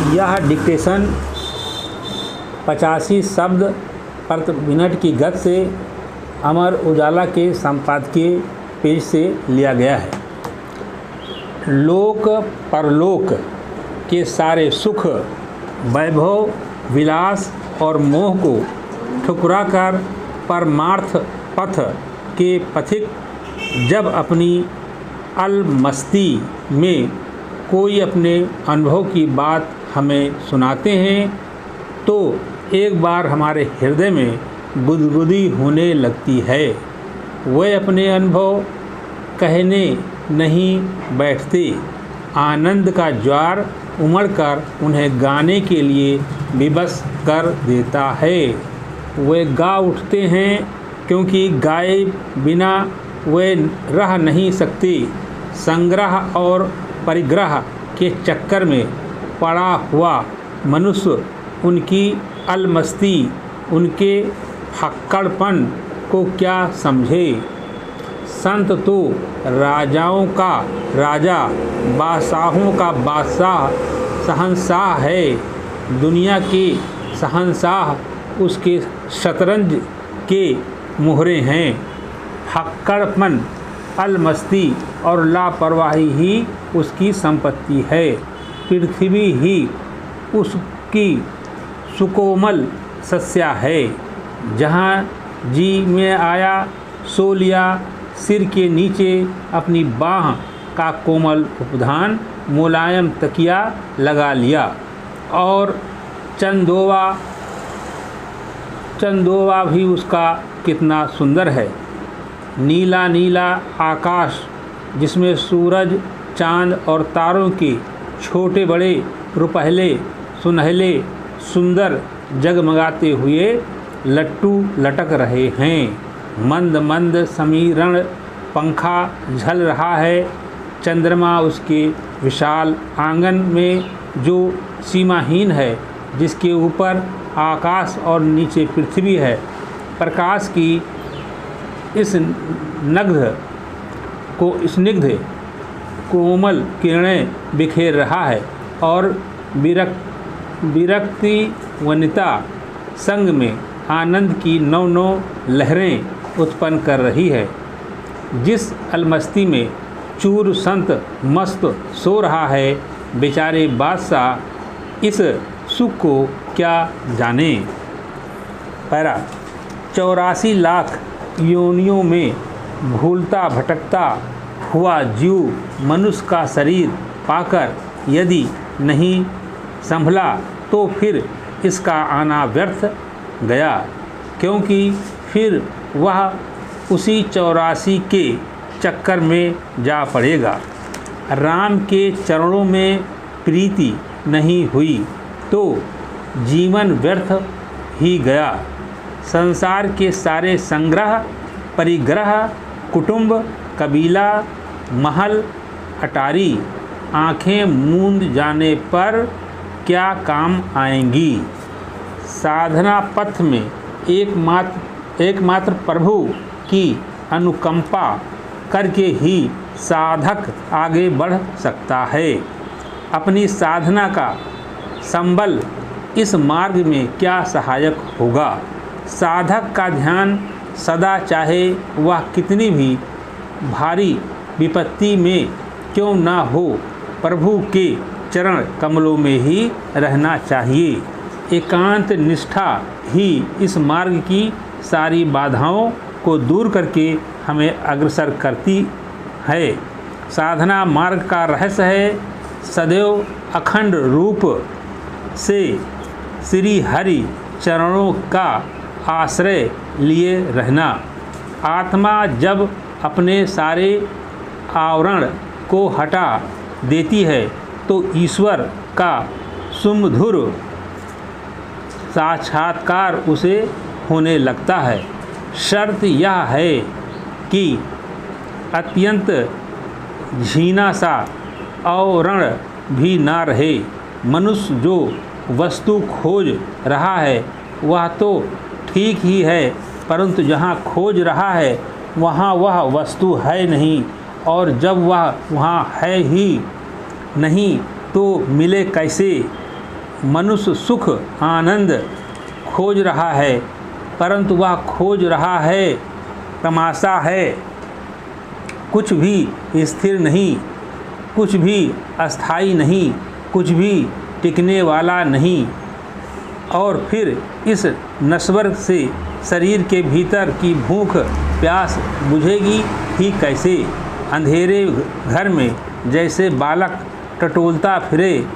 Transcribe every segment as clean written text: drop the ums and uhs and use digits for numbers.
यह डिक्टेशन 85 शब्द प्रति मिनट की गति से अमर उजाला के संपादकीय पेज से लिया गया है। लोक परलोक के सारे सुख, वैभव, विलास और मोह को ठुकराकर परमार्थ पथ के पथिक जब अपनी अलमस्ती में कोई अपने अनुभव की बात हमें सुनाते हैं तो एक बार हमारे हृदय में गुदगुदी होने लगती है। वे अपने अनुभव कहने नहीं बैठते, आनंद का ज्वार उमड़कर उन्हें गाने के लिए विवश कर देता है। वे गा उठते हैं क्योंकि गाए बिना वे रह नहीं सकते। संग्रह और परिग्रह के चक्कर में पड़ा हुआ मनुष्य उनकी अलमस्ती, उनके फक्कड़पन को क्या समझे। संत तो राजाओं का राजा, बादशाहों का बादशाह, शहंशाह है। दुनिया के शहंशाह उसके शतरंज के मोहरे हैं। फक्कड़पन, अलमस्ती और लापरवाही ही उसकी संपत्ति है। पृथ्वी ही उसकी सुकोमल सस्या है। जहाँ जी में आया सो लिया, सिर के नीचे अपनी बाह का कोमल उपधान मुलायम तकिया लगा लिया और चंदोवा भी उसका कितना सुंदर है। नीला नीला आकाश जिसमें सूरज, चांद और तारों के छोटे बड़े रुपहले सुनहले सुंदर जगमगाते हुए लट्टू लटक रहे हैं। मंद मंद समीरण पंखा झल रहा है। चंद्रमा उसके विशाल आंगन में जो सीमाहीन है, जिसके ऊपर आकाश और नीचे पृथ्वी है, प्रकाश की इस स्निग्ध कोमल किरणें बिखेर रहा है और विरक्ति वनिता संग में आनंद की नौ नौ लहरें उत्पन्न कर रही है। जिस अलमस्ती में चूर संत मस्त सो रहा है, बेचारे बादशाह इस सुख को क्या जाने। पैरा 84 लाख योनियों में भूलता भटकता हुआ जीव मनुष्य का शरीर पाकर यदि नहीं संभला तो फिर इसका आना व्यर्थ गया, क्योंकि फिर वह उसी 84 के चक्कर में जा पड़ेगा। राम के चरणों में प्रीति नहीं हुई तो जीवन व्यर्थ ही गया। संसार के सारे संग्रह, परिग्रह, कुटुंब, कबीला, महल, अटारी आंखें मूंद जाने पर क्या काम आएंगी। साधना पथ में एकमात्र प्रभु की अनुकंपा करके ही साधक आगे बढ़ सकता है। अपनी साधना का संबल इस मार्ग में क्या सहायक होगा। साधक का ध्यान सदा, चाहे वह कितनी भी भारी विपत्ति में क्यों ना हो, प्रभु के चरण कमलों में ही रहना चाहिए। एकांत निष्ठा ही इस मार्ग की सारी बाधाओं को दूर करके हमें अग्रसर करती है। साधना मार्ग का रहस्य है सदैव अखंड रूप से श्री हरि चरणों का आश्रय लिए रहना। आत्मा जब अपने सारे आवरण को हटा देती है तो ईश्वर का सुमधुर साक्षात्कार उसे होने लगता है। शर्त यह है कि अत्यंत झीना सा आवरण भी ना रहे। मनुष्य जो वस्तु खोज रहा है वह तो ठीक ही है, परंतु जहाँ खोज रहा है वहाँ वह वस्तु है नहीं, और जब वह वहाँ है ही नहीं तो मिले कैसे। मनुष्य सुख आनंद खोज रहा है, परंतु वह खोज रहा है तमाशा है। कुछ भी स्थिर नहीं, कुछ भी अस्थाई नहीं, कुछ भी टिकने वाला नहीं। और फिर इस नश्वर से शरीर के भीतर की भूख प्यास बुझेगी ही कैसे? अंधेरे घर में जैसे बालक टटोलता फिरे,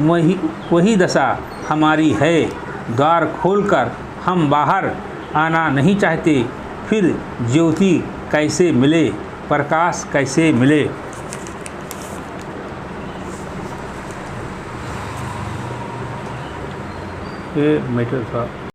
वही दशा हमारी है। द्वार खोलकर हम बाहर आना नहीं चाहते, फिर ज्योति कैसे मिले, प्रकाश कैसे मिले? ये मैटर था।